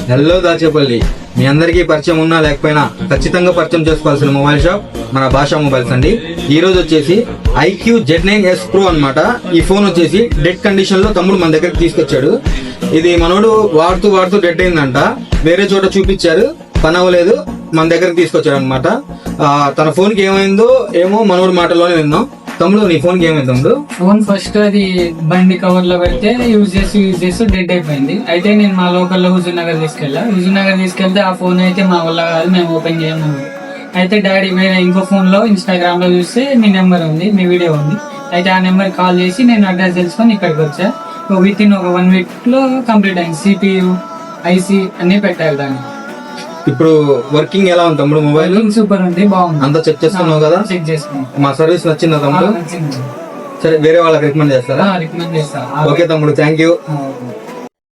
Hello Dachepalli, మీ అందరికీ పరిచయం ఉన్నా లేకపోయినా ఖచ్చితంగా పరిచయం చేసుకోవాల్సిన మొబైల్ షాప్ మన భాషా మొబైల్స్ అండి. ఈ రోజు వచ్చేసి IQ Z9S Pro అన్నమాట. ఈ ఫోన్ వచ్చేసి డెడ్ కండిషన్ లో తమ్ముడు మన దగ్గరికి తీసుకొచ్చాడు. ఇది మనోడు వాడుతూ డెడ్ అయిందంట. వేరే చోట చూపించారు, పని అవ్వలేదు, మన దగ్గరికి తీసుకొచ్చాడు అనమాట. తన ఫోన్ కి ఏమైందో ఏమో మనోడు మాటల్లోనే విందాం. తమ్ముడు, నీ ఫోన్ కి ఏమైంది తమ్ముడు? ఫోన్ ఫస్ట్ అది బండి కవర్ లో పెడితే యూజ్ చేసి డెడ్ అయిపోయింది. అయితే నేను మా లోకల్లో హుజూర్ నగర్ తీసుకెళ్తే ఆ ఫోన్ అయితే మా వల్ల కాదు, మేము ఓపెన్ చేయము. అయితే డాడీ వేరే ఇంకో ఫోన్ లో ఇన్స్టాగ్రామ్ లో చూస్తే మీ నెంబర్ ఉంది, మీ వీడియో ఉంది. అయితే ఆ నెంబర్ కాల్ చేసి నేను అడ్రస్ తెలుసుకొని ఇక్కడికి వచ్చా. విత్ ఇన్ ఒక 1 week లో కంప్లీట్ అయింది. CPU, IC అన్ని పెట్టాలి దాన్ని. ఇప్పుడు వర్కింగ్ ఎలా ఉంది తమ్ముడు? మొబైల్ సూపర్ ఉంది, బాగుంది. అంతా చెక్ చేసుకున్నావు కదా? చెక్ చేసుకున్నాం. మా సర్వీస్ నచ్చిందా తమ్ముడు? సరే, వేరే వాళ్ళకి రికమెండ్ చేస్తారా? రికమెండ్ చేస్తా. ఓకే తమ్ముడు, థ్యాంక్ యూ.